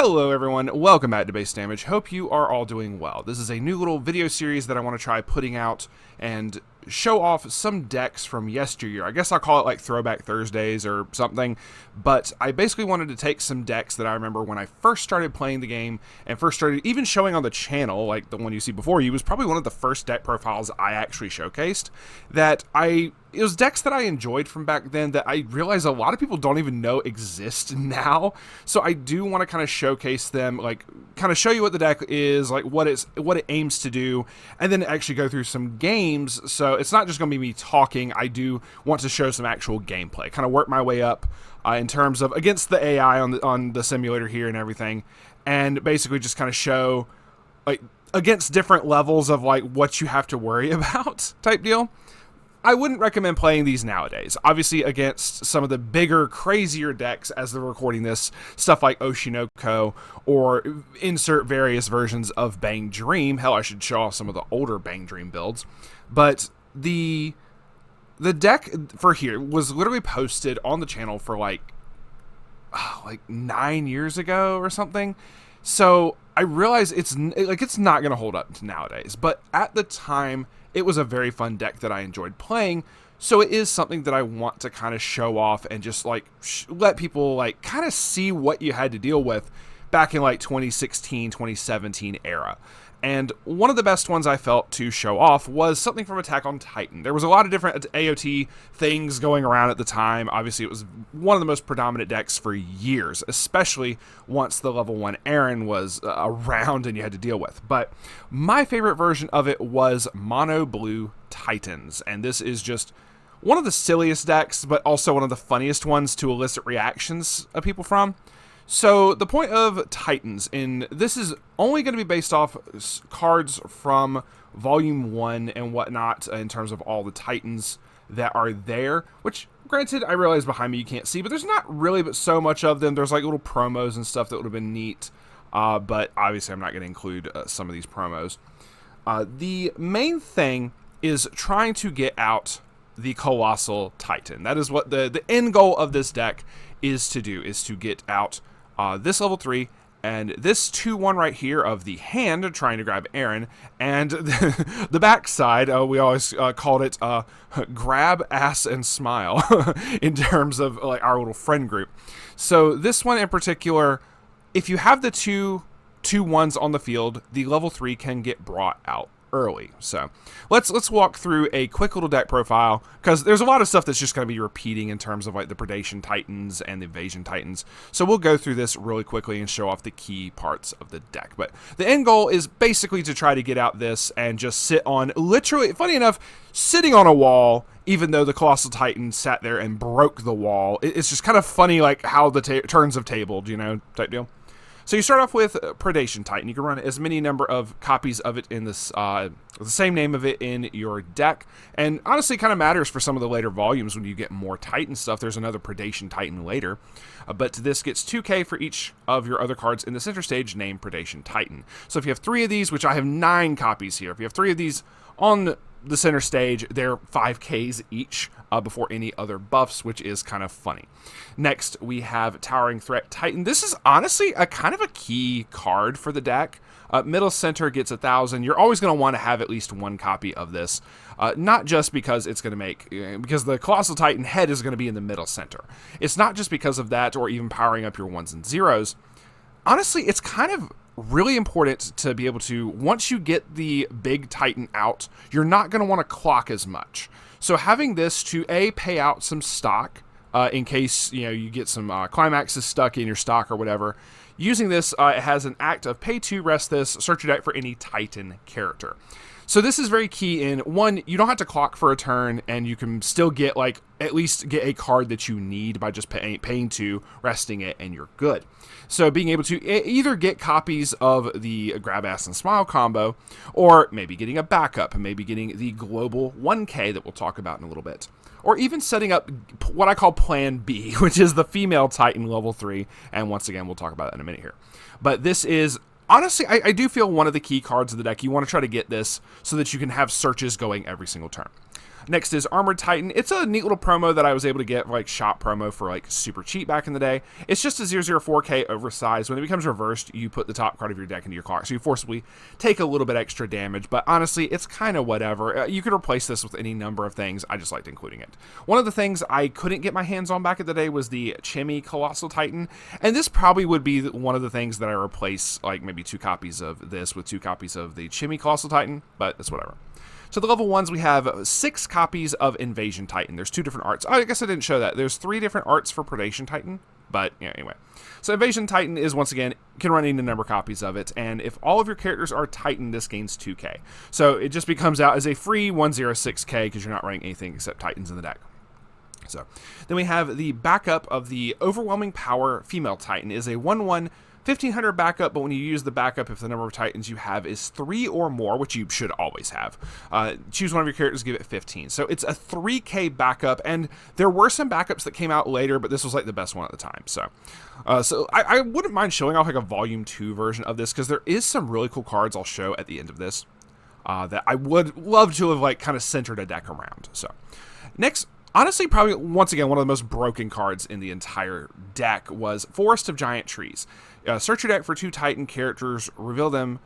Hello everyone, welcome back to Base Damage. Hope you are all doing well. This is a new little video series that I want to try putting out and show off some decks from yesteryear. I guess I'll call it like Throwback Thursdays or something, but I basically wanted to take some decks that I remember when I first started playing the game and first started even showing on the channel, like the one you see before you was probably one of the first deck profiles I actually showcased, it was decks that I enjoyed from back then that I realize a lot of people don't even know exist now. So I do want to kind of showcase them, like kind of show you what the deck is, like what it aims to do, and then actually go through some games. So it's not just going to be me talking. I do want to show some actual gameplay, kind of work my way up in terms of against the AI on the simulator here and everything, and basically just kind of show like against different levels of like what you have to worry about type deal. I wouldn't recommend playing these nowadays. Obviously, against some of the bigger, crazier decks as they're recording this, stuff like Oshinoko, or insert various versions of Bang Dream. Hell, I should show off some of the older Bang Dream builds. But the deck for here was literally posted on the channel for like 9 years ago or something. So I realize it's not going to hold up to nowadays. But at the time, it was a very fun deck that I enjoyed playing, so it is something that I want to kind of show off and just like let people like kind of see what you had to deal with back in like 2016, 2017 era. And one of the best ones I felt to show off was something from Attack on Titan. There was a lot of different AOT things going around at the time. Obviously, it was one of the most predominant decks for years, especially once the level 1 Aaron was around and you had to deal with. But my favorite version of it was Mono Blue Titans. And this is just one of the silliest decks, but also one of the funniest ones to elicit reactions of people from. So the point of Titans, this is only going to be based off cards from Volume 1 and whatnot in terms of all the Titans that are there, which granted I realize behind me you can't see, but there's not really but so much of them. There's like little promos and stuff that would have been neat, but obviously I'm not going to include some of these promos. The main thing is trying to get out the Colossal Titan. That is what the end goal of this deck is to do, is to get out this level 3 and this 2-1 right here of the hand trying to grab Aaron, and the backside, we always called it grab ass and smile in terms of like our little friend group. So this one in particular, if you have the two 1s on the field, the level 3 can get brought out early. So let's walk through a quick little deck profile, because there's a lot of stuff that's just going to be repeating in terms of like the Predation Titans and the Evasion Titans. So we'll go through this really quickly and show off the key parts of the deck. But the end goal is basically to try to get out this and just sit on, literally, funny enough, sitting on a wall, even though the Colossal Titan sat there and broke the wall. It's just kind of funny like how the turns have tabled, you know, type deal. So you start off with Predation Titan. You can run as many number of copies of it in this, the same name of it in your deck. And honestly, it kind of matters for some of the later volumes when you get more Titan stuff. There's another Predation Titan later. But this gets 2k for each of your other cards in the center stage named Predation Titan. So if you have 3 of these, which I have 9 copies here, if you have 3 of these on the center stage, they're 5Ks each before any other buffs, which is kind of funny. Next, we have Towering Threat Titan. This is honestly a kind of a key card for the deck. Middle center gets 1,000. You're always going to want to have at least 1 copy of this, not just because it's going to make, because the Colossal Titan head is going to be in the middle center. It's not just because of that or even powering up your 1s and 0s. Honestly, it's kind of really important to be able to, once you get the big Titan out, you're not going to want to clock as much. So having this to pay out some stock in case you get some climaxes stuck in your stock or whatever. Using this, it has an act of pay 2, rest this, search your deck for any Titan character. So this is very key in, one, you don't have to clock for a turn, and you can still get like at least get a card that you need by just paying 2, resting it, and you're good. So being able to either get copies of the Grab Ass and Smile combo, or maybe getting a backup, and maybe getting the global 1K that we'll talk about in a little bit. Or even setting up what I call Plan B, which is the female Titan level 3, and once again, we'll talk about that in a minute here. But this is, honestly, I do feel one of the key cards of the deck. You want to try to get this so that you can have searches going every single turn. Next is Armored Titan. It's a neat little promo that I was able to get, like shop promo for like super cheap back in the day. It's just a 004k oversized. When it becomes reversed, you put the top card of your deck into your clock, so you forcibly take a little bit extra damage, but honestly, it's kind of whatever. You could replace this with any number of things. I just liked including it. One of the things I couldn't get my hands on back in the day was the Chimmy Colossal Titan, and this probably would be one of the things that I replace, like maybe 2 copies of this with 2 copies of the Chimmy Colossal Titan, but it's whatever. So the level 1s, we have 6 copies of Invasion Titan. There's 2 different arts. Oh, I guess I didn't show that. There's 3 different arts for Predation Titan, but yeah, anyway. So Invasion Titan is, once again, can run any number of copies of it, and if all of your characters are Titan, this gains 2k. So it just becomes out as a free 106k because you're not running anything except Titans in the deck. So then we have the backup of the Overwhelming Power Female Titan. Is a 1/1 1500 backup, but when you use the backup, if the number of Titans you have is 3 or more, which you should always have, choose one of your characters, give it 15. So it's a 3k backup, and there were some backups that came out later, but this was like the best one at the time. So I wouldn't mind showing off like a Volume 2 version of this, because there is some really cool cards I'll show at the end of this that I would love to have like kind of centered a deck around. So next, honestly, probably once again one of the most broken cards in the entire deck was Forest of Giant Trees. Search your deck for 2 Titan characters, reveal them,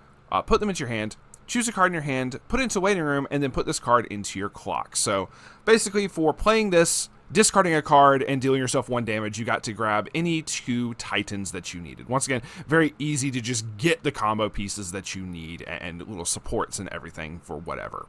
put them into your hand, choose a card in your hand, put it into waiting room, and then put this card into your clock. So basically, for playing this, discarding a card and dealing yourself 1 damage, you got to grab any 2 Titans that you needed. Once again, very easy to just get the combo pieces that you need and little supports and everything for whatever.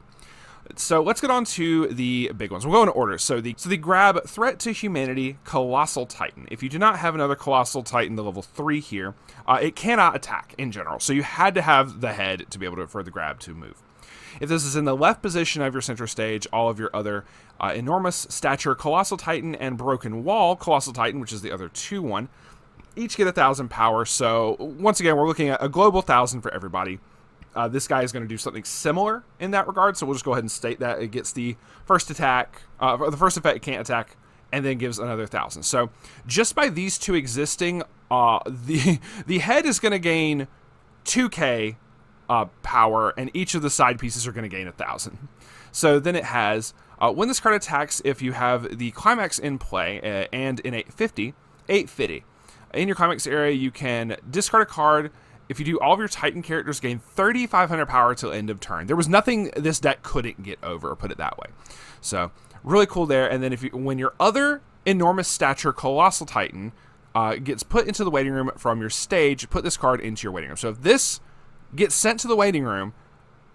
So let's get on to the big ones. We'll go in order. So the grab Threat to Humanity Colossal Titan. If you do not have another Colossal Titan, the level 3 here, it cannot attack in general. So you had to have the head to be able to, for the grab to move. If this is in the left position of your center stage, all of your other Enormous Stature Colossal Titan and Broken Wall Colossal Titan, which is the other 2/1, each get 1,000 power. So once again, we're looking at a global 1,000 for everybody. This guy is going to do something similar in that regard, so we'll just go ahead and state that it gets the first attack, the first effect it can't attack, and then gives another 1,000. So just by these 2 existing, the head is going to gain 2k power, and each of the side pieces are going to gain 1,000. So then it has, when this card attacks, if you have the Climax in play and in 850, in your Climax area, you can discard a card. If you do, all of your Titan characters gain 3,500 power till end of turn. There was nothing this deck couldn't get over, put it that way. So really cool there. And then when your other Enormous Stature Colossal Titan gets put into the waiting room from your stage, put this card into your waiting room. So if this gets sent to the waiting room,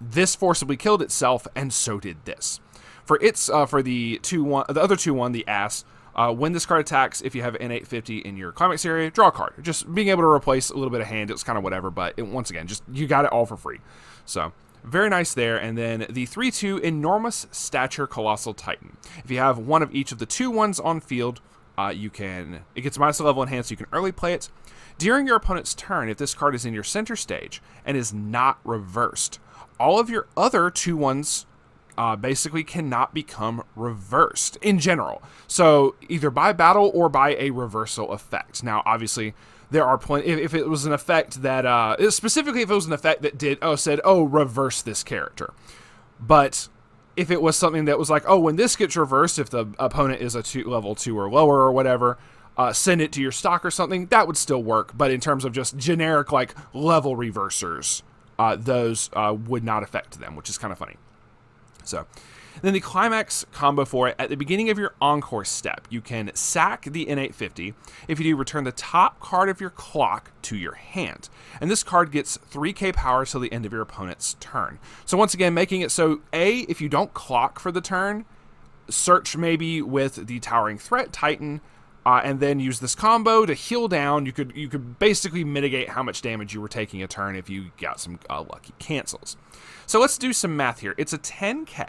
this forcibly killed itself, and so did this. For its for the other 2/1, the Ass. When this card attacks, if you have an 850 in your Climax area, draw a card. Just being able to replace a little bit of hand, it's kind of whatever, but once again, just you got it all for free. So very nice there. And then the 3/2 Enormous Stature Colossal Titan. If you have one of each of the 2/1s on field, it gets minus a level enhanced, so you can early play it. During your opponent's turn, if this card is in your center stage and is not reversed, all of your other 2/1s basically cannot become reversed in general. So either by battle or by a reversal effect. Now, obviously, there are plenty. If it was an effect that, specifically if it was an effect that said, reverse this character. But if it was something that was like, when this gets reversed, if the opponent is a level 2 or lower or whatever, send it to your stock or something, that would still work. But in terms of just generic like level reversers, those would not affect them, which is kind of funny. So then the Climax combo for it, at the beginning of your Encore step, you can sack the N850. If you do, return the top card of your clock to your hand. And this card gets 3k power till the end of your opponent's turn. So once again, making it so, if you don't clock for the turn, search maybe with the Towering Threat Titan, and then use this combo to heal down. You could basically mitigate how much damage you were taking a turn if you got some lucky cancels. So let's do some math here. It's a 10k.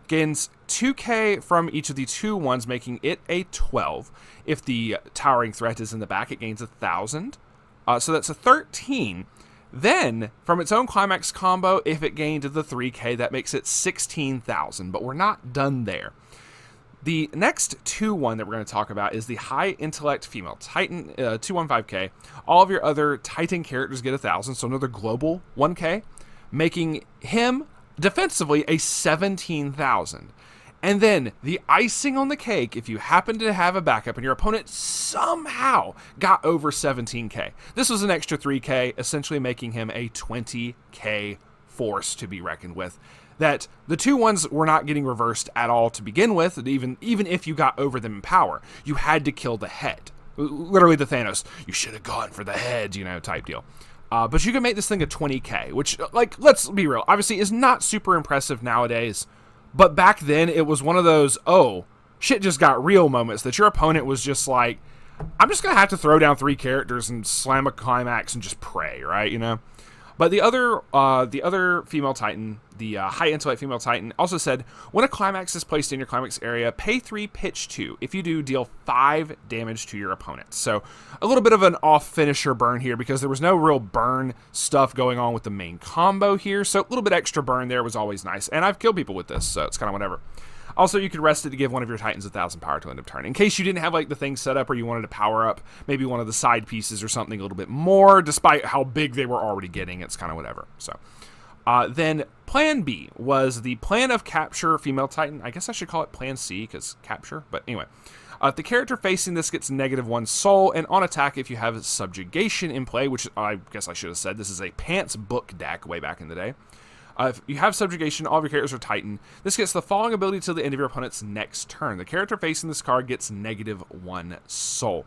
Gains 2k from each of the 2/1s, making it a 12. If the Towering Threat is in the back, it gains 1,000. So that's a 13. Then, from its own Climax combo, if it gained the 3k, that makes it 16,000. But we're not done there. The next 2/1 that we're going to talk about is the High Intellect Female Titan, 215k. All of your other Titan characters get 1,000, so another global 1k, making him defensively a 17,000. And then the icing on the cake, if you happen to have a backup and your opponent somehow got over 17k, this was an extra 3k, essentially making him a 20k force to be reckoned with. That the 2 ones were not getting reversed at all to begin with, even if you got over them in power. You had to kill the head. Literally the Thanos, you should have gone for the head, type deal. But you can make this thing a 20k, which, let's be real, obviously is not super impressive nowadays. But back then, it was one of those, oh, shit just got real moments that your opponent was just like, I'm just going to have to throw down 3 characters and slam a climax and just pray, right, But the other female Titan, the high intellect female Titan, also said, when a climax is placed in your climax area, pay 3, pitch 2. If you do, deal 5 damage to your opponent. So a little bit of an off finisher burn here because there was no real burn stuff going on with the main combo here. So a little bit extra burn there was always nice. And I've killed people with this, so it's kind of whatever. Also, you could rest it to give one of your Titans 1,000 power to end of turn. In case you didn't have the thing set up or you wanted to power up maybe one of the side pieces or something a little bit more, despite how big they were already getting, it's kind of whatever. So, then Plan B was the plan of capture female Titan. I guess I should call it Plan C because capture, but anyway. The character facing this gets -1 soul, and on attack if you have subjugation in play, which I guess I should have said, this is a Pants book deck way back in the day. If you have subjugation, all of your characters are Titan. This gets the following ability till the end of your opponent's next turn. The character facing this card gets -1 soul.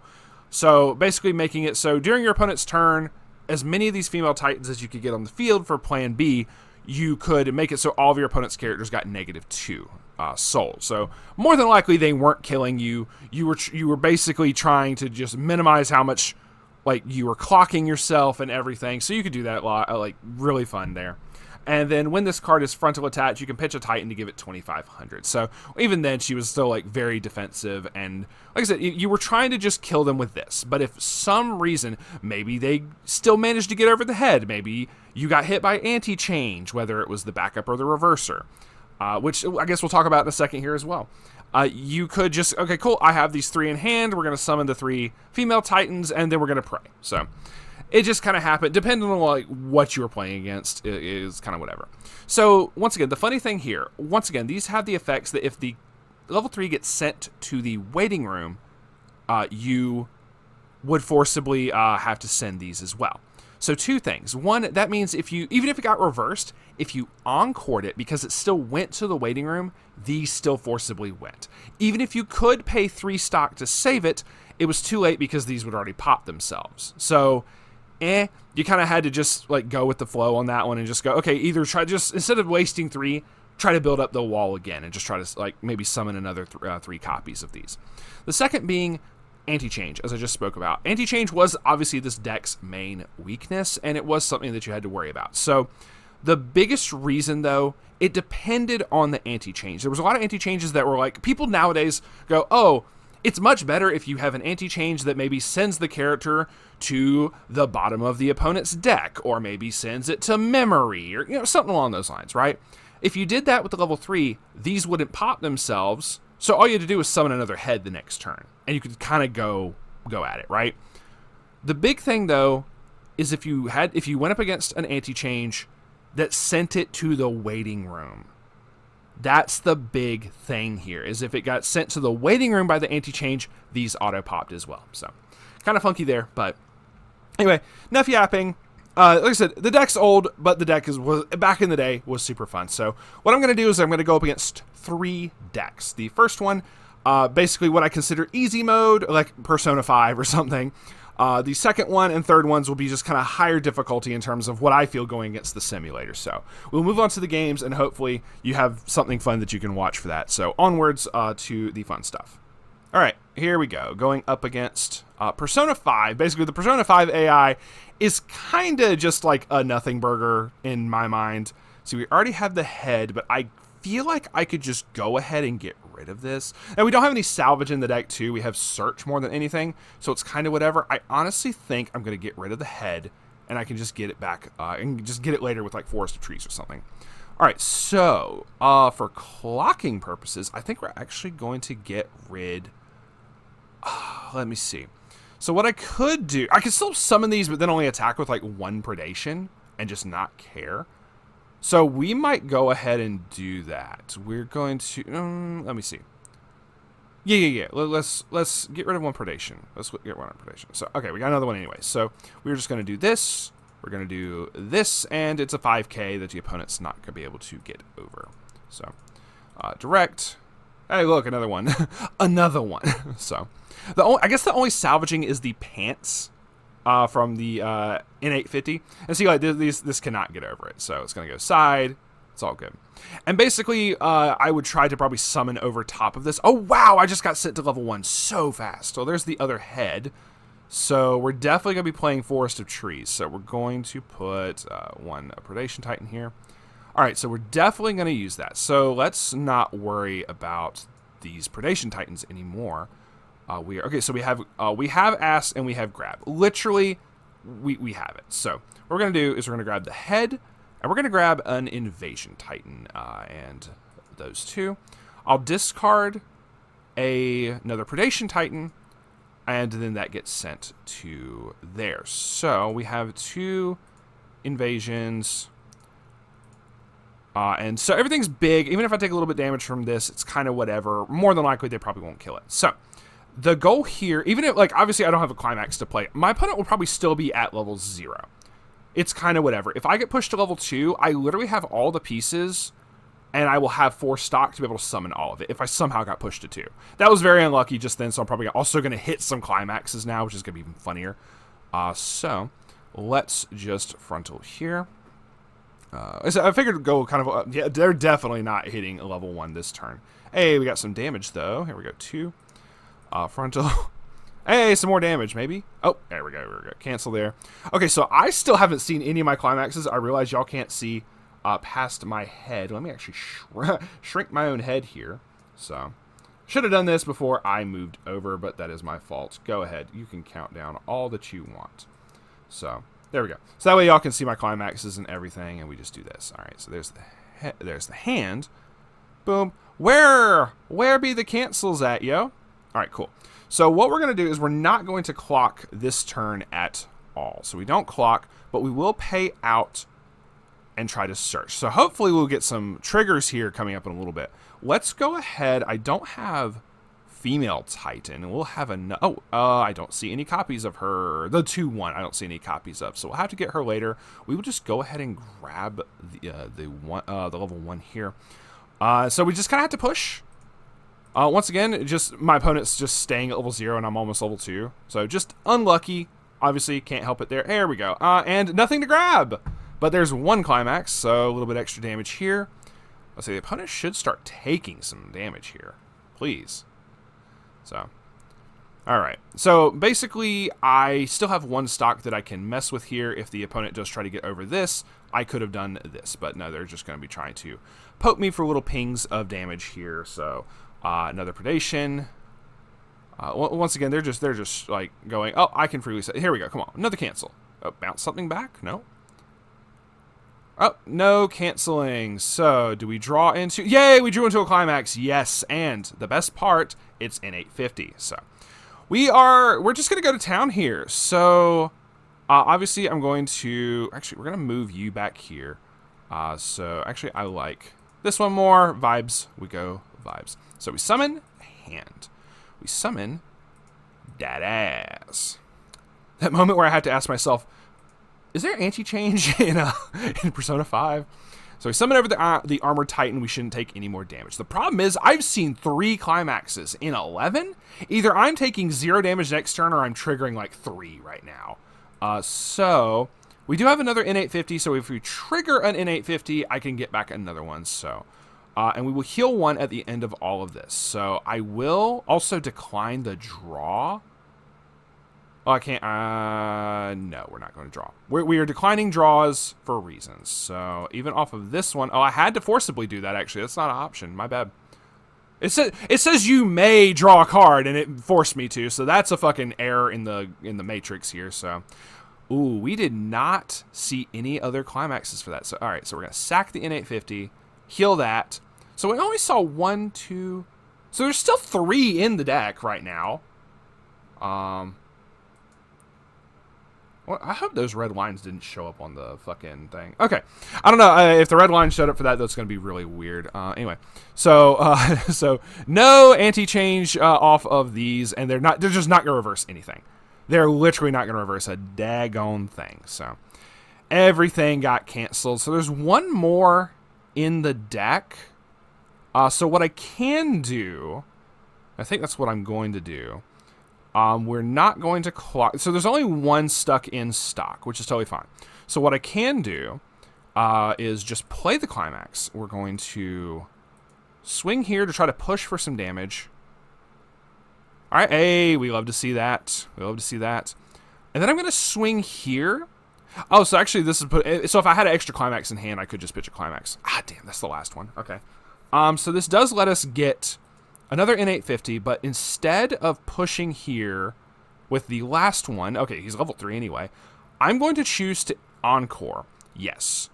So basically making it so during your opponent's turn, as many of these female Titans as you could get on the field for Plan B, you could make it so all of your opponent's characters got -2 soul. So more than likely they weren't killing you. You were basically trying to just minimize how much you were clocking yourself and everything. So you could do that a lot, really fun there. And then when this card is frontal attached, you can pitch a Titan to give it 2,500. So even then, she was still very defensive. And like I said, you were trying to just kill them with this. But if some reason, maybe they still managed to get over the head. Maybe you got hit by anti-change, whether it was the backup or the reverser, which I guess we'll talk about in a second here as well. You could just, okay, cool, I have these 3 in hand. We're going to summon the 3 female Titans, and then we're going to pray. So it just kind of happened, depending on what you were playing against, it is kind of whatever. So once again, the funny thing here, these have the effects that if the level 3 gets sent to the waiting room, you would forcibly have to send these as well. So 2 things. One, that means even if it got reversed, if you encored it because it still went to the waiting room, these still forcibly went. Even if you could pay 3 stock to save it, it was too late because these would already pop themselves. So you kind of had to just go with the flow on that one and just go, okay, either try just, instead of wasting 3, try to build up the wall again and just try to maybe summon another 3 copies of these. The second being anti-change, as I just spoke about. Anti-change was obviously this deck's main weakness, and it was something that you had to worry about. So the biggest reason, though, it depended on the anti-change. There was a lot of anti-changes that were people nowadays go, oh, it's much better if you have an anti-change that maybe sends the character to the bottom of the opponent's deck, or maybe sends it to memory, or something along those lines, right? If you did that with the level 3, these wouldn't pop themselves, so all you had to do was summon another head the next turn, and you could kind of go at it, right? The big thing, though, is if you went up against an anti-change that sent it to the waiting room. That's the big thing here, is if it got sent to the waiting room by the anti-change, these auto-popped as well. So, kind of funky there, but anyway, enough yapping. Like I said, the deck's old, but the deck was back in the day was super fun. So, what I'm going to do is I'm going to go up against 3 decks. The first one, basically what I consider easy mode, like Persona 5 or something. The second one and third ones will be just kind of higher difficulty in terms of what I feel going against the simulator. So we'll move on to the games, and hopefully you have something fun that you can watch for that. So onwards to the fun stuff. All right, here we go. Going up against Persona 5. Basically, the Persona 5 AI is kind of just like a nothing burger in my mind. So we already have the head, but I feel like I could just go ahead and get rid of this. And we don't have any salvage in the deck, too. We have search more than anything, so it's kind of whatever. I honestly think I'm going to get rid of the head, and I can just get it back, and just get it later with Forest of Trees or something. All right, so for clocking purposes, I think we're actually going to get rid... let me see. So what I could do... I could still summon these, but then only attack with 1 predation and just not care. So we might go ahead and do that. We're going to, let me see. Yeah. Let's get rid of one predation. Let's get one predation. So, okay, we got another one anyway. So we're just going to do this. We're going to do this, and it's a 5K that the opponent's not going to be able to get over. So, direct. Hey, look, another one. Another one. So, I guess the only salvaging is the pants from the N850. And see, like, this cannot get over it. So it's going to go side. It's all good. And basically, I would try to probably summon over top of this. Oh, wow, I just got sent to level 1 so fast. So there's the other head. So we're definitely going to be playing Forest of Trees. So we're going to put one Predation Titan here. All right, so we're definitely going to use that. So let's not worry about these Predation Titans anymore. Okay, so we have Ass and we have Grab. Literally, we have it. So what we're going to do is we're going to grab the head, and we're going to grab an Invasion Titan and those two. I'll discard another Predation Titan, and then that gets sent to there. So we have 2 invasions. And so everything's big. Even if I take a little bit damage from this, it's kind of whatever. More than likely, they probably won't kill it. So the goal here, even if, like, obviously I don't have a climax to play, my opponent will probably still be at level 0. It's kind of whatever. If I get pushed to level 2, I literally have all the pieces, and I will have 4 stock to be able to summon all of it if I somehow got pushed to 2. That was very unlucky just then, so I'm probably also going to hit some climaxes now, which is going to be even funnier. So let's just frontal here. I figured to go kind of, yeah, they're definitely not hitting a level 1 this turn. Hey, we got some damage though. Here we go, 2. Frontal. Hey, some more damage, maybe. Oh, there we go. Cancel there. Okay, so I still haven't seen any of my climaxes. I realize y'all can't see past my head. Let me actually shrink my own head here. So, should have done this before I moved over, but that is my fault. Go ahead. You can count down all that you want. So, there we go. So that way y'all can see my climaxes and everything, and we just do this. All right, so there's the hand. Boom. Where be the cancels at, yo? All right, cool. So what we're going to do is we're not going to clock this turn at all. So we don't clock, but we will pay out and try to search. So hopefully we'll get some triggers here coming up in a little bit. Let's go ahead. I don't have female Titan. We'll have I don't see any copies of her. The 2-1 I don't see any copies of. So we'll have to get her later. We will just go ahead and grab the level 1 here. So we just kind of have to push. Once again, my opponent's just staying at level 0, and I'm almost level 2. So just unlucky. Obviously, can't help it there. There we go. And nothing to grab. But there's 1 climax, so a little bit extra damage here. Let's say the opponent should start taking some damage here. Please. So, alright. So, basically, I still have 1 stock that I can mess with here. If the opponent does try to get over this, I could have done this. But no, they're just going to be trying to poke me for little pings of damage here. So, another predation. Once again, they're just like going, oh, I can freely say, here we go, come on, another cancel. Oh, bounce something back? No. Oh, no canceling. So, do we draw into, yay, we drew into a climax, yes, and the best part, it's N850. So, we're just going to go to town here. So, obviously, I'm going to, actually, we're going to move you back here. So, actually, I like this one more. Vibes, we go vibes. So we summon hand. We summon that ass. That moment where I had to ask myself, is there anti-change in Persona 5? So we summon over the Armored Titan. We shouldn't take any more damage. The problem is I've seen 3 climaxes in 11. Either I'm taking 0 damage next turn or I'm triggering like 3 right now. So we do have another N850. So if we trigger an N850, I can get back another one. So... and we will heal 1 at the end of all of this. So I will also decline the draw. Oh, I can't. No, we're not going to draw. We are declining draws for reasons. So even off of this one. Oh, I had to forcibly do that, actually. That's not an option. My bad. It says you may draw a card, and it forced me to. So that's a fucking error in the matrix here. So, ooh, we did not see any other climaxes for that. So, all right. So we're going to sack the N850. Heal that. So we only saw 1, 2. So there's still 3 in the deck right now. Well, Well, I hope those red lines didn't show up on the fucking thing. Okay. I don't know. If the red line showed up for that, that's going to be really weird. Anyway. So, so no anti-change off of these, and they're just not going to reverse anything. They're literally not going to reverse a daggone thing. So, everything got canceled. So, there's one more in the deck. So, what I can do, I think that's what I'm going to do. We're not going to clock. So there's only one stuck in stock, which is totally fine. So what I can do is just play the climax. We're going to swing here to try to push for some damage. All right. Hey, we love to see that. We love to see that. And then I'm going to swing here. Oh, so actually this is, so if I had an extra climax in hand, I could just pitch a climax. Ah, damn, that's the last one. Okay. So this does let us get another N850, but instead of pushing here with the last one, okay, he's level 3 anyway, I'm going to choose to Encore, yes,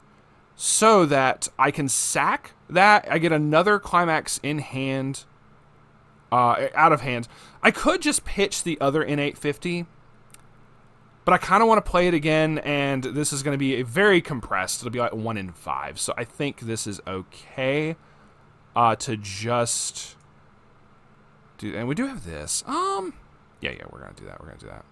so that I can sack that. I get another climax in hand, out of hand. I could just pitch the other N850, but I kind of want to play it again, and this is going to be a very compressed. It'll be like 1 in 5, so I think this is okay to just... and we do have this. Yeah, we're gonna do that. We're gonna do that.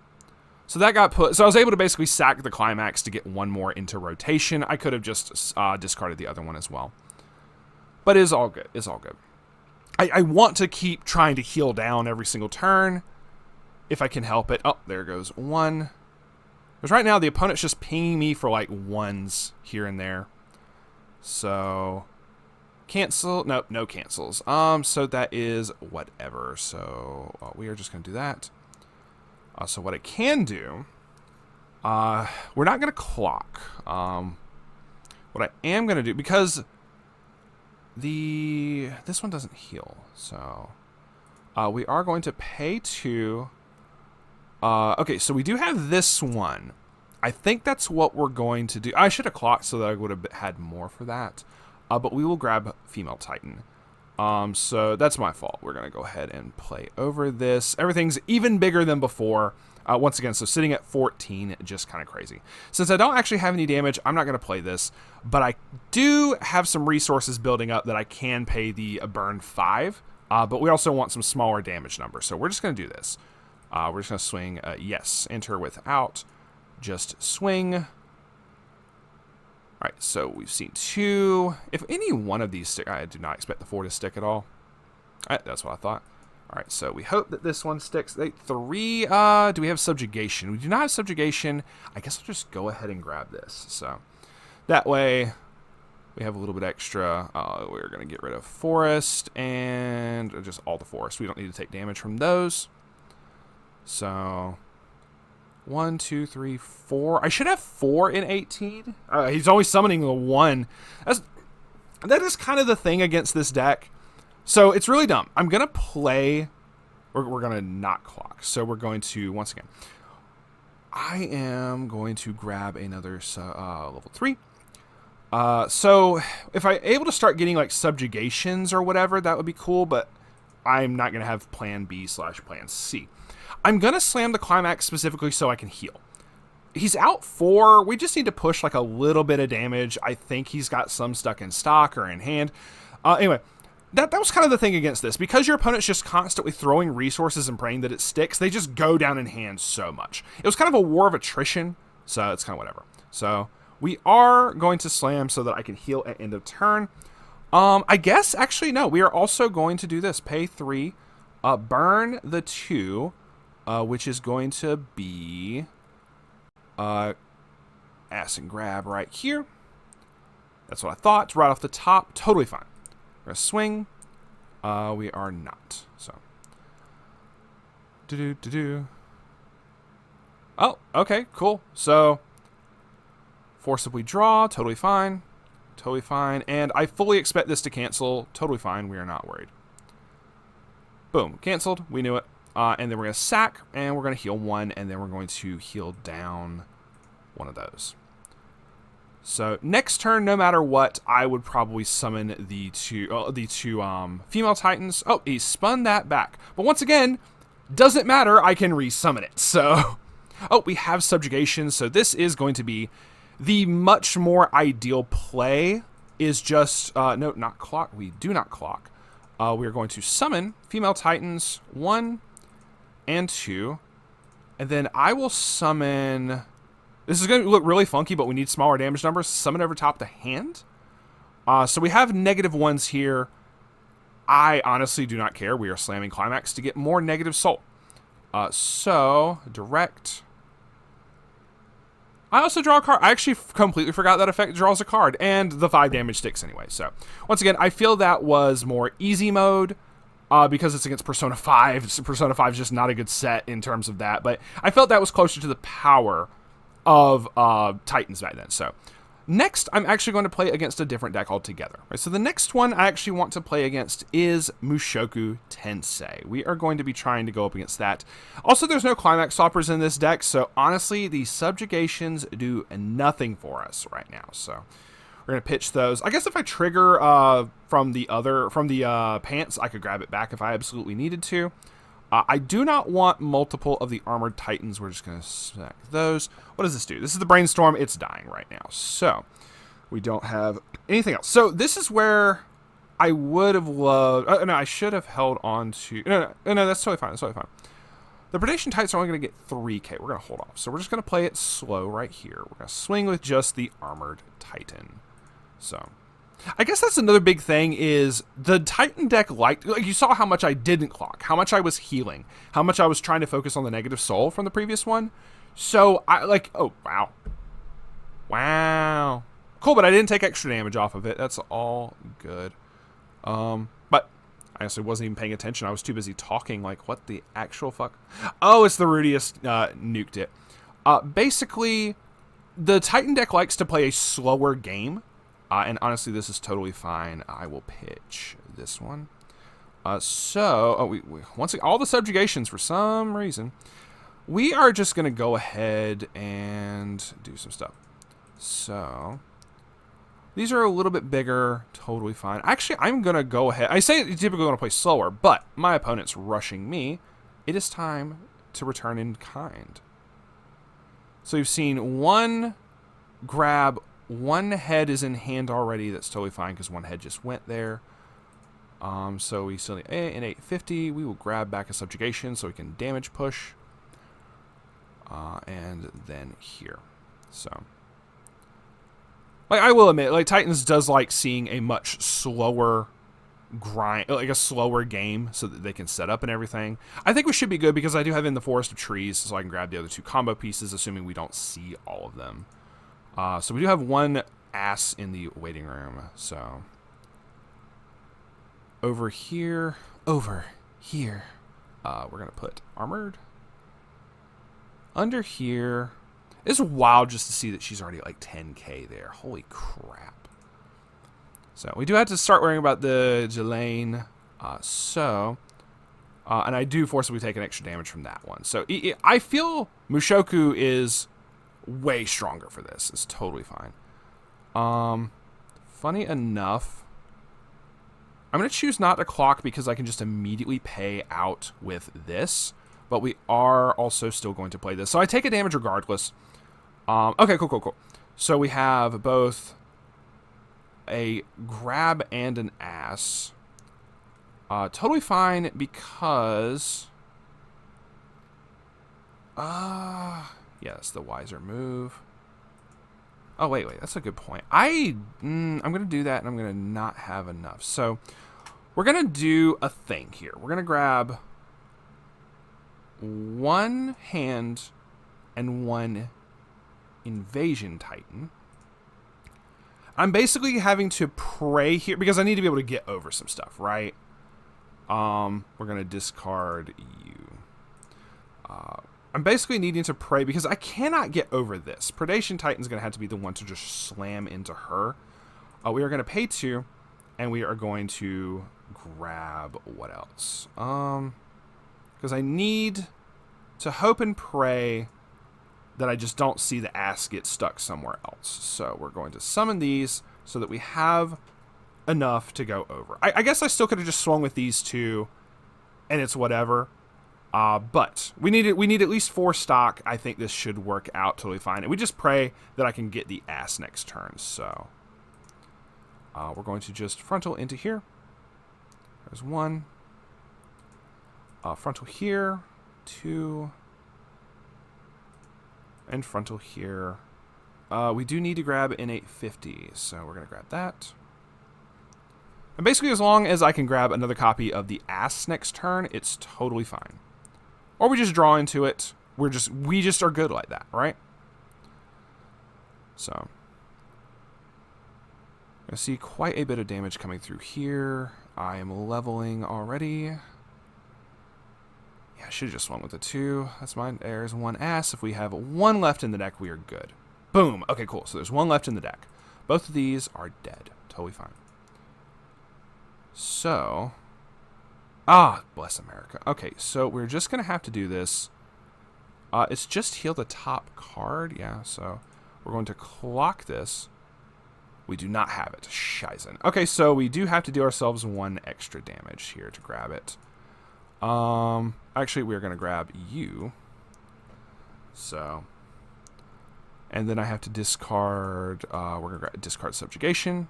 So that got put. So I was able to basically sack the climax to get one more into rotation. I could have just discarded the other one as well. But it's all good. It's all good. I want to keep trying to heal down every single turn, if I can help it. Oh, there goes one. Because right now the opponent's just pinging me for like ones here and there. So. Cancel. No cancels. So that is whatever. So we are just going to do that. So what I can do, we're not going to clock. What I am going to do, because this one doesn't heal. So we are going to pay 2. Okay, so we do have this one. I think that's what we're going to do. I should have clocked so that I would have had more for that. But we will grab Female Titan. So that's my fault. We're going to go ahead and play over this. Everything's even bigger than before. Once again, so sitting at 14, just kind of crazy. Since I don't actually have any damage, I'm not going to play this. But I do have some resources building up that I can pay the burn 5. But we also want some smaller damage numbers. So we're just going to do this. We're just going to swing. Yes, enter without. Just swing. All right, so we've seen 2. If any one of these stick, I do not expect the 4 to stick at all. All right, that's what I thought. All right, so we hope that this one sticks. 3, do we have subjugation? We do not have subjugation. I guess I'll just go ahead and grab this. So that way we have a little bit extra. We're going to get rid of forest and just all the forest. We don't need to take damage from those. So 1, 2, 3, 4. I should have 4 in 18. He's always summoning the 1. That is kind of the thing against this deck. So it's really dumb. I'm going to play... We're going to not clock. So we're going to, once again... I am going to grab another level 3. So if I'm able to start getting like subjugations or whatever, that would be cool. But I'm not going to have plan B/plan C. I'm going to slam the climax specifically so I can heal. He's out 4. We just need to push like a little bit of damage. I think he's got some stuck in stock or in hand. Anyway, that was kind of the thing against this. Because your opponent's just constantly throwing resources and praying that it sticks, they just go down in hand so much. It was kind of a war of attrition, so it's kind of whatever. So we are going to slam so that I can heal at end of turn. I guess, actually, no. We are also going to do this. Pay 3, burn the 2, which is going to be ass and grab right here. That's what I thought. It's right off the top. Totally fine. We're going to swing. We are not. So. Oh, okay, cool. So, forcibly draw. Totally fine. Totally fine. And I fully expect this to cancel. Totally fine. We are not worried. Boom. Canceled. We knew it. And then we're going to sack, and we're going to heal 1, and then we're going to heal down one of those. So next turn, no matter what, I would probably summon the two female titans. Oh, he spun that back. But once again, doesn't matter. I can resummon it. So Oh, we have subjugation, so this is going to be the much more ideal play. Is just, no, not clock. We do not clock. We are going to summon female titans 1 and 2. And then I will summon... This is going to look really funky, but we need smaller damage numbers. Summon over top the hand. So we have -1s here. I honestly do not care. We are slamming Climax to get more negative soul. So, direct. I also draw a card. I actually completely forgot that effect draws a card. And the 5 damage sticks anyway. So, once again, I feel that was more easy mode. Because it's against Persona 5. Persona 5 is just not a good set in terms of that. But I felt that was closer to the power of Titans back then. So, next, I'm actually going to play against a different deck altogether. Right, so the next one I actually want to play against is Mushoku Tensei. We are going to be trying to go up against that. Also, there's no Climax Swappers in this deck, so honestly, the subjugations do nothing for us right now. So we're going to pitch those. I guess if I trigger from the pants, I could grab it back if I absolutely needed to. I do not want multiple of the Armored Titans. We're just going to stack those. What does this do? This is the Brainstorm. It's dying right now. So, we don't have anything else. So, this is where I would have loved... no, I should have held on to... No, that's totally fine. That's totally fine. The Predation Titans are only going to get 3k. We're going to hold off. So, we're just going to play it slow right here. We're going to swing with just the Armored Titan. So... I guess that's another big thing is the Titan deck like you saw how much I didn't clock, how much I was healing, how much I was trying to focus on the negative soul from the previous one. So I like, oh, wow. Cool, but I didn't take extra damage off of it. That's all good. But I honestly wasn't even paying attention. I was too busy talking like, what the actual fuck? Oh, it's the Rudius nuked it. Basically, the Titan deck likes to play a slower game. And honestly, this is totally fine. I will pitch this one. Once again, all the subjugations for some reason. We are just going to go ahead and do some stuff. So, these are a little bit bigger. Totally fine. Actually, I'm going to go ahead. I say you typically want to play slower, but my opponent's rushing me. It is time to return in kind. So, you've seen one grab. One head is in hand already. That's totally fine because one head just went there. So we still need an 850. We will grab back a subjugation so we can damage push. And then here. So, like I will admit, like Titans does like seeing a much slower grind, like a slower game, so that they can set up and everything. I think we should be good because I do have in the Forest of Trees, so I can grab the other 2 combo pieces, assuming we don't see all of them. So we do have one ass in the waiting room. So over here, we're going to put armored. Under here, it's wild just to see that she's already at like 10k there. Holy crap. So we do have to start worrying about the Jelaine. And I do forcibly take an extra damage from that one. So I feel Mushoku is way stronger for this. It's totally fine. Funny enough, I'm going to choose not to clock because I can just immediately pay out with this. But we are also still going to play this. So I take a damage regardless. Okay, cool. So we have both a grab and an ass. Totally fine because... yeah, that's the wiser move. Oh, wait, that's a good point. I'm going to do that, and I'm going to not have enough. So, we're going to do a thing here. We're going to grab one hand and one Invasion Titan. I'm basically having to pray here, because I need to be able to get over some stuff, right? We're going to discard you. I'm basically needing to pray because I cannot get over this. Predation Titan's going to have to be the one to just slam into her. We are going to pay 2, and we are going to grab what else? Because I need to hope and pray that I just don't see the ass get stuck somewhere else. So we're going to summon these so that we have enough to go over. I guess I still could have just swung with these 2, and it's whatever. But we need at least 4 stock. I think this should work out totally fine. And we just pray that I can get the ass next turn. So we're going to just frontal into here. There's 1. Frontal here. 2. And frontal here. We do need to grab an 850. So we're going to grab that. And basically, as long as I can grab another copy of the ass next turn, it's totally fine. Or we just draw into it. We just are good like that, right? So I see quite a bit of damage coming through here. I am leveling already. Yeah, I should have just went with the 2. That's mine. There's 1 ass. If we have 1 left in the deck, we are good. Boom. Okay, cool. So there's 1 left in the deck. Both of these are dead. Totally fine. So, bless America. Okay, so we're just going to have to do this. It's just heal the top card. Yeah, so we're going to clock this. We do not have it. Shizen. Okay, so we do have to do ourselves 1 extra damage here to grab it. Actually, we're going to grab you. So, and then I have to discard, we're going to discard subjugation.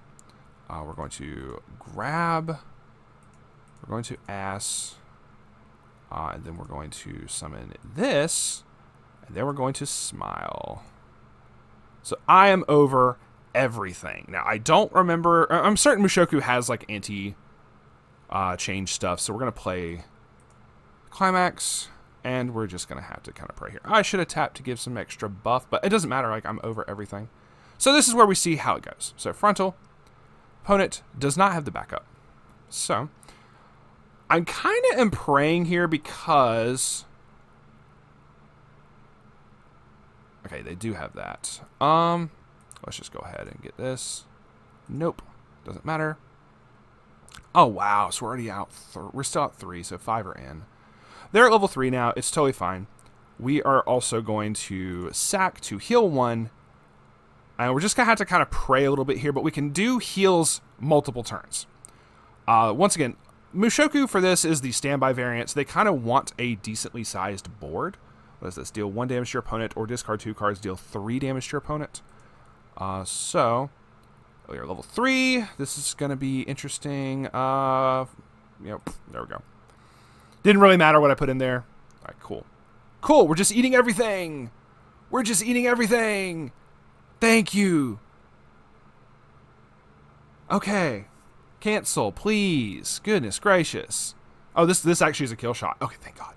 We're going to grab, we're going to ass, and then we're going to summon this, and then we're going to smile. So I am over everything. Now, I don't remember, I'm certain Mushoku has like anti-change stuff, so we're going to play Climax, and we're just going to have to kind of pray here. I should have tapped to give some extra buff, but it doesn't matter, like I'm over everything. So this is where we see how it goes. So frontal. Opponent does not have the backup. So, I'm kind of am praying here because... Okay, they do have that. Let's just go ahead and get this. Nope. Doesn't matter. Oh, wow. So we're already out. We're still at 3, so 5 are in. They're at level 3 now. It's totally fine. We are also going to sack to heal 1. And we're just going to have to kind of pray a little bit here, but we can do heals multiple turns. Once again, Mushoku for this is the standby variant, so they kind of want a decently sized board. What does this? Deal 1 damage to your opponent, or discard 2 cards, deal 3 damage to your opponent. So, we are level 3. This is going to be interesting. Yep, there we go. Didn't really matter what I put in there. All right, cool. Cool, we're just eating everything. We're just eating everything. Thank you. Okay. Cancel, please. Goodness gracious. Oh, this actually is a kill shot. Okay, thank God.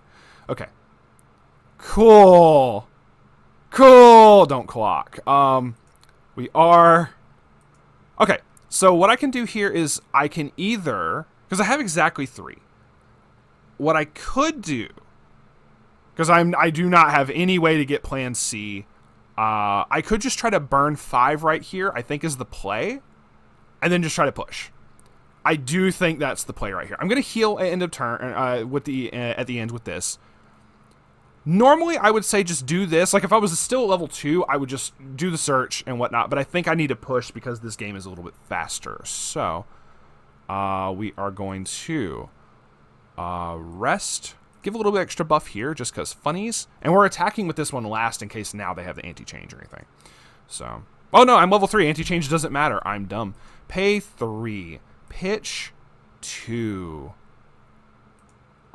Okay. Cool. Cool. Don't clock. We are... Okay, so what I can do here is I can either... Because I have exactly 3. What I could do... Because I do not have any way to get plan C... I could just try to burn 5 right here, I think is the play, and then just try to push. I do think that's the play right here. I'm going to heal at end of turn with the at the end with this. Normally, I would say just do this. Like, if I was still at level 2, I would just do the search and whatnot, but I think I need to push because this game is a little bit faster. So, we are going to rest... Give a little bit extra buff here, just because funnies. And we're attacking with this one last in case now they have the anti-change or anything. So, oh no, I'm level 3. Anti-change doesn't matter. I'm dumb. Pay 3. Pitch 2.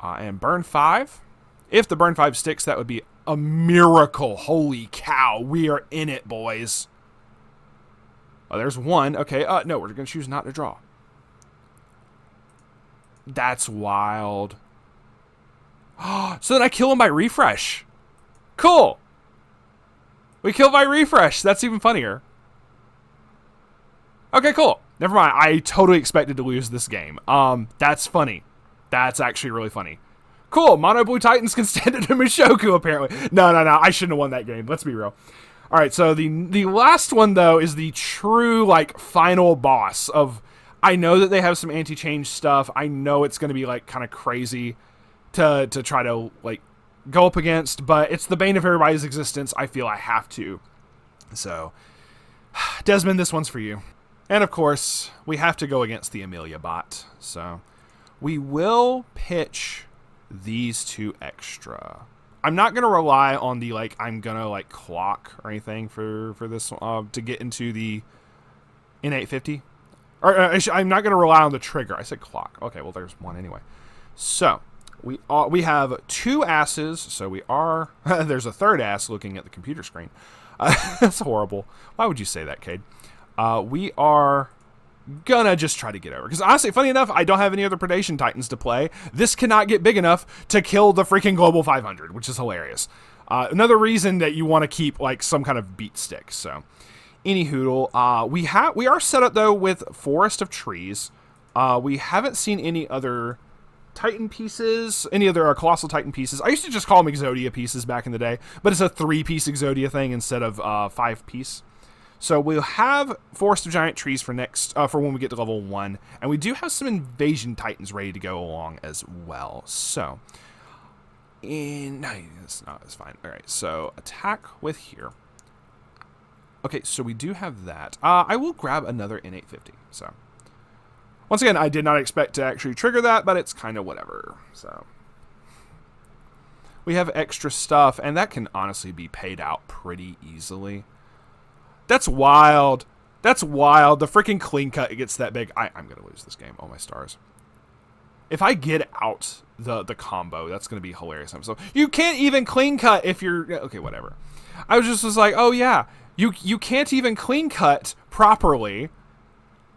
And burn 5. If the burn 5 sticks, that would be a miracle. Holy cow. We are in it, boys. Oh, there's 1. Okay, no, we're going to choose not to draw. That's wild. So then I kill him by refresh. Cool. We kill by refresh. That's even funnier. Okay, cool. Never mind. I totally expected to lose this game. That's funny. That's actually really funny. Cool. Mono Blue Titans can stand into Mushoku, apparently. No. I shouldn't have won that game. Let's be real. All right, so the last one, though, is the true, like, final boss of... I know that they have some anti-change stuff. I know it's going to be, like, kind of crazy to try to, like, go up against, but it's the bane of everybody's existence. I feel I have to. So, Desmond, this one's for you. And, of course, we have to go against the Amelia bot. So, we will pitch these two extra. I'm not going to rely on the, like, I'm going to, like, clock or anything for this to get into the N850. Or I'm not going to rely on the trigger. I said clock. Okay, well, there's one anyway. So, we have two asses, so we are... there's a third ass looking at the computer screen. That's horrible. Why would you say that, Cade? We are gonna just try to get over. Because honestly, funny enough, I don't have any other Predation Titans to play. This cannot get big enough to kill the freaking Global 500, which is hilarious. Another reason that you want to keep, like, some kind of beat stick, so... Anyhoodle, we are set up, though, with Forest of Trees. We haven't seen any other Titan pieces, any other Colossal Titan pieces. I used to just call them Exodia pieces back in the day, but it's a 3-piece Exodia thing instead of 5-piece. So we'll have Forest of Giant Trees for for when we get to level 1, and we do have some Invasion Titans ready to go along as well. So, no, it's fine. All right, so attack with here. Okay, so we do have that. I will grab another N850. So, once again, I did not expect to actually trigger that, but it's kind of whatever. So, we have extra stuff, and that can honestly be paid out pretty easily. That's wild. That's wild. The freaking clean cut gets that big. I'm going to lose this game. Oh, my stars. If I get out the combo, that's going to be hilarious. So, you can't even clean cut if you're... Okay, whatever. I was like, oh, yeah. You can't even clean cut properly.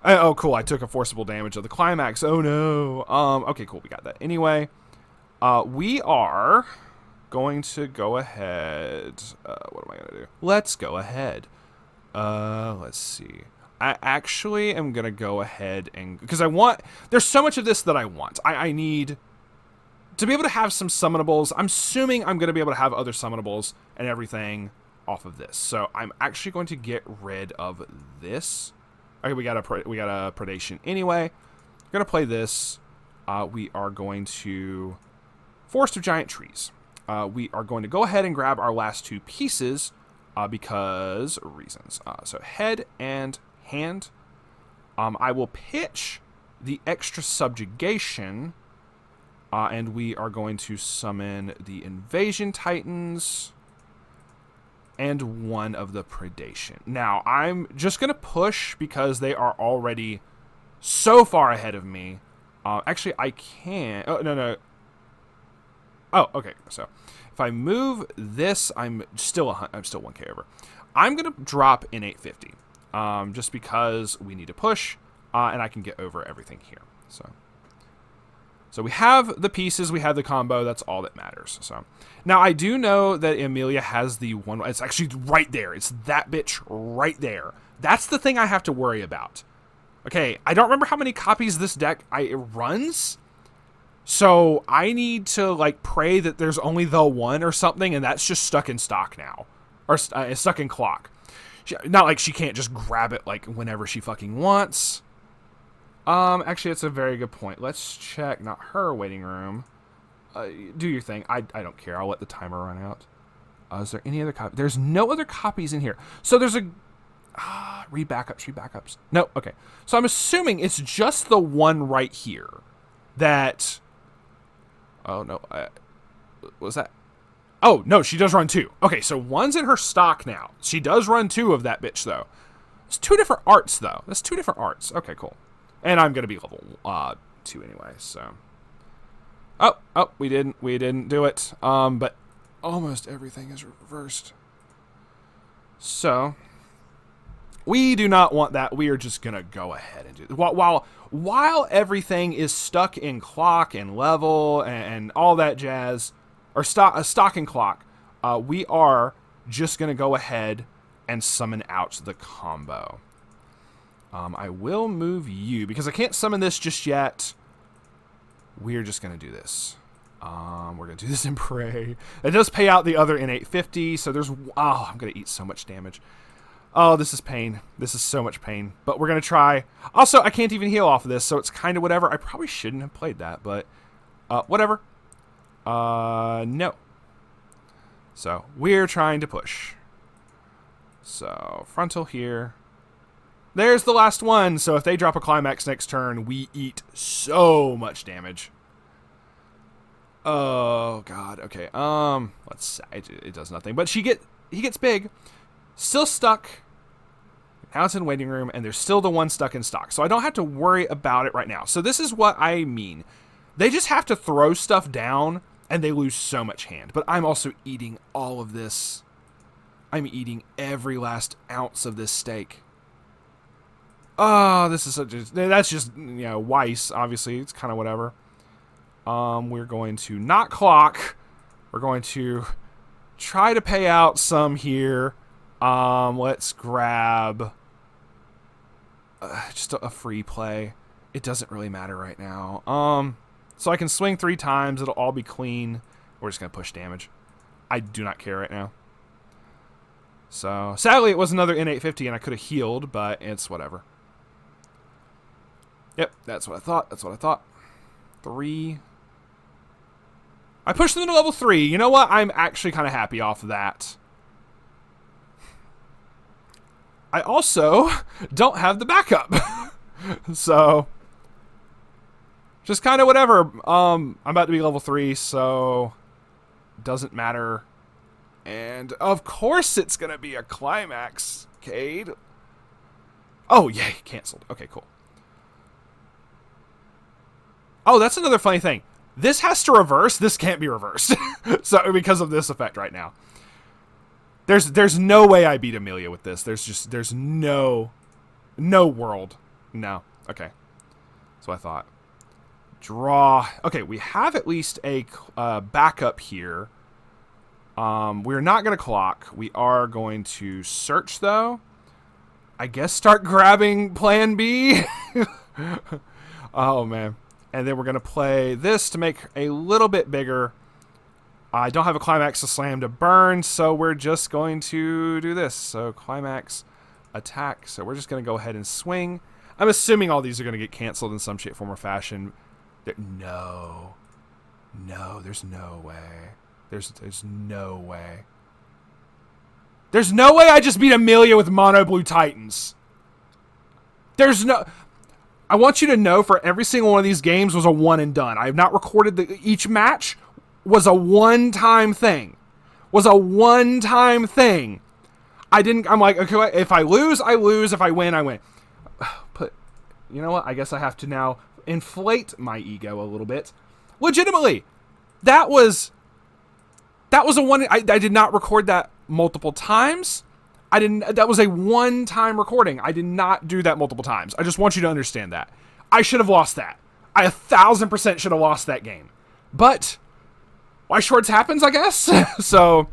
Oh, cool. I took a forcible damage of the climax. Oh, no. Okay, cool. We got that. Anyway, we are going to go ahead. What am I going to do? Let's go ahead. Let's see. I actually am going to go ahead and... Because there's so much of this that I want. I need to be able to have some summonables. I'm assuming I'm going to be able to have other summonables and everything off of this. So I'm actually going to get rid of this. Okay, we got a Predation anyway. I'm going to play this. We are going to Forest of Giant Trees. We are going to go ahead and grab our last two pieces because reasons. So head and hand. I will pitch the extra subjugation and we are going to summon the Invasion Titans and one of the Predation. Now, I'm just going to push because they are already so far ahead of me. Actually, I can... Oh, no. Oh, okay. So, if I move this, I'm still 1k over. I'm going to drop in 850 just because we need to push, and I can get over everything here. So we have the pieces, we have the combo, that's all that matters. So now I do know that Amelia has the one, it's actually right there. It's that bitch right there. That's the thing I have to worry about. Okay, I don't remember how many copies this deck runs. So I need to like pray that there's only the one or something, and that's just stuck in stock now. Or stuck in clock. Not like she can't just grab it like whenever she fucking wants. Actually, that's a very good point. Let's check, not her waiting room. Do your thing. I don't care. I'll let the timer run out. Is there any other copy? There's no other copies in here. So there's a... read backups. No, okay. So I'm assuming it's just the one right here that... Oh, no. Was that... Oh, no, she does run two. Okay, so one's in her stock now. She does run two of that bitch, though. It's two different arts, though. That's two different arts. Okay, cool. And I'm going to be level 2 anyway, so... Oh, we didn't do it. But almost everything is reversed. So, we do not want that. We are just going to go ahead and do it. While everything is stuck in clock and level and all that jazz, or stock and clock, we are just going to go ahead and summon out the combo. I will move you, because I can't summon this just yet. We're just going to do this. We're going to do this and pray. It does pay out the other in 850, so there's... Oh, I'm going to eat so much damage. Oh, this is pain. This is so much pain. But we're going to try. Also, I can't even heal off of this, so it's kind of whatever. I probably shouldn't have played that, but whatever. No. So, we're trying to push. So, frontal here. There's the last one. So if they drop a climax next turn, we eat so much damage. Oh God. Okay. Let's say it does nothing. But he gets big, still stuck. Now it's in waiting room, and there's still the one stuck in stock. So I don't have to worry about it right now. So this is what I mean. They just have to throw stuff down, and they lose so much hand. But I'm also eating all of this. I'm eating every last ounce of this steak. Oh, this is that's just, Weiss, obviously. It's kind of whatever. We're going to not clock. We're going to try to pay out some here. Let's grab just a free play. It doesn't really matter right now. So I can swing 3 times. It'll all be clean. We're just going to push damage. I do not care right now. So, sadly, it was another N850, and I could have healed, but it's whatever. Yep, that's what I thought. 3. I pushed them to level 3. You know what? I'm actually kind of happy off of that. I also don't have the backup. So, just kind of whatever. I'm about to be level 3, so doesn't matter. And of course it's going to be a climax, Cade. Oh, yay, canceled. Okay, cool. Oh, that's another funny thing. This has to reverse. This can't be reversed. So, because of this effect right now. There's no way I beat Amelia with this. There's no world. No. Okay. So I thought. Draw. Okay, we have at least a backup here. We're not going to clock. We are going to search, though. I guess start grabbing plan B. Oh, man. And then we're going to play this to make a little bit bigger. I don't have a climax to slam to burn, so we're just going to do this. So there's attack. So we're just going to go ahead and swing. I'm assuming all these are going to get canceled in some shape, form, or fashion. No, there's no way. There's no way. There's no way I just beat Amelia with Mono Blue Titans. There's no... I want you to know for every single one of these games was a one and done. I have not recorded each match was a one-time thing. I'm like, okay, if I lose, I lose. If I win, I win. But you know what? I guess I have to now inflate my ego a little bit. Legitimately, that was a one. I did not record that multiple times. That was a one-time recording. I did not do that multiple times. I just want you to understand that. I should have lost that. I 1,000% should have lost that game. But Weiss Schwarz happens, I guess. So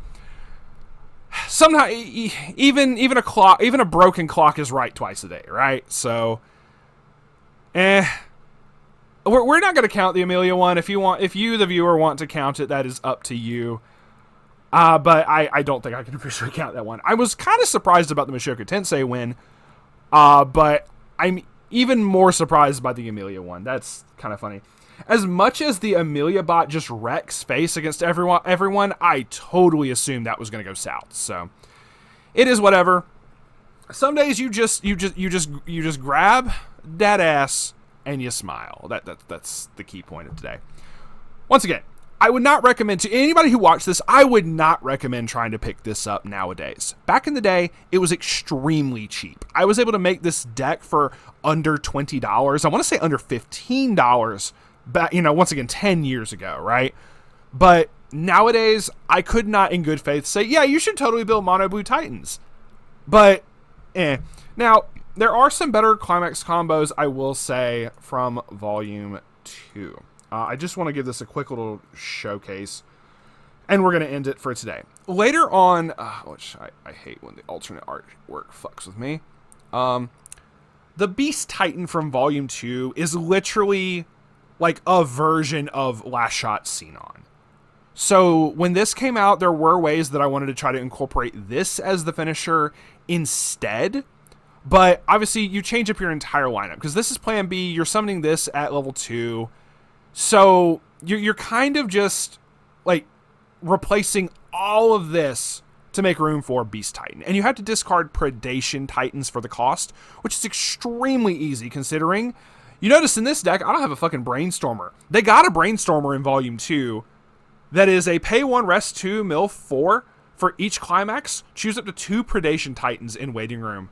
somehow, even a broken clock is right twice a day, right? So, we're not going to count the Amelia one. If you, the viewer, want to count it, that is up to you. But I don't think I can officially count that one. I was kind of surprised about the Mushoku Tensei win, but I'm even more surprised by the Amelia one. That's kind of funny. As much as the Amelia bot just wrecks face against everyone, I totally assumed that was going to go south. So it is whatever. Some days you just grab that ass and you smile. That's the key point of today. Once again, I would not recommend to anybody who watched this, I would not recommend trying to pick this up nowadays. Back in the day, it was extremely cheap. I was able to make this deck for under $20. I want to say under $15 back, once again, 10 years ago, right? But nowadays, I could not in good faith say, yeah, you should totally build Mono Blue Titans. But, Now, there are some better Climax combos, I will say, from Volume 2. I just want to give this a quick little showcase, and we're going to end it for today. Later on, which I hate when the alternate artwork fucks with me, the Beast Titan from Volume 2 is literally like a version of Last Shot Xenon. So when this came out, there were ways that I wanted to try to incorporate this as the finisher instead, but obviously you change up your entire lineup, because this is Plan B, you're summoning this at level 2, so you're kind of just like replacing all of this to make room for Beast Titan. And you have to discard Predation Titans for the cost, which is extremely easy considering. You notice in this deck, I don't have a fucking Brainstormer. They got a Brainstormer in Volume 2, that is a pay 1, rest 2, mill 4 for each climax. Choose up to 2 Predation Titans in Waiting Room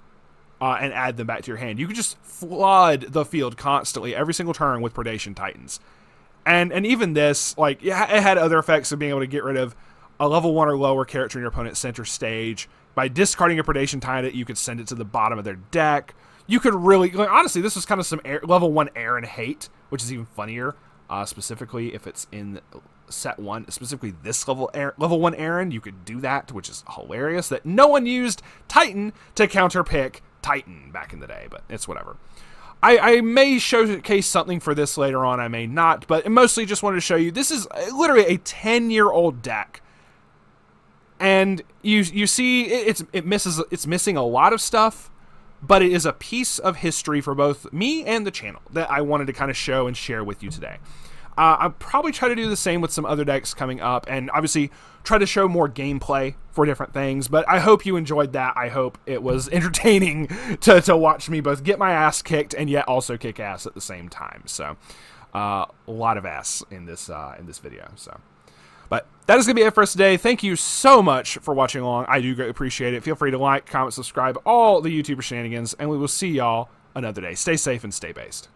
and add them back to your hand. You can just flood the field constantly, every single turn, with Predation Titans. And even this, like, yeah, it had other effects of being able to get rid of a level 1 or lower character in your opponent's center stage. By discarding a Predation Titan, you could send it to the bottom of their deck. You could really, like, honestly, this was kind of some level 1 Aaron hate, which is even funnier, specifically if it's in set 1, specifically this level 1 Aaron. You could do that, which is hilarious, that no one used Titan to counterpick Titan back in the day, but it's whatever. I may showcase something for this later on, I may not, but mostly just wanted to show you, this is literally a 10-year-old deck. And you see it's missing a lot of stuff, but it is a piece of history for both me and the channel that I wanted to kind of show and share with you today. I'll probably try to do the same with some other decks coming up, and obviously try to show more gameplay for different things, but I hope you enjoyed that. I hope it was entertaining to watch me both get my ass kicked and yet also kick ass at the same time. So a lot of ass in this video. So, but that is going to be it for us today. Thank you so much for watching along. I do greatly appreciate it. Feel free to like, comment, subscribe, all the YouTuber shenanigans, and we will see y'all another day. Stay safe and stay based.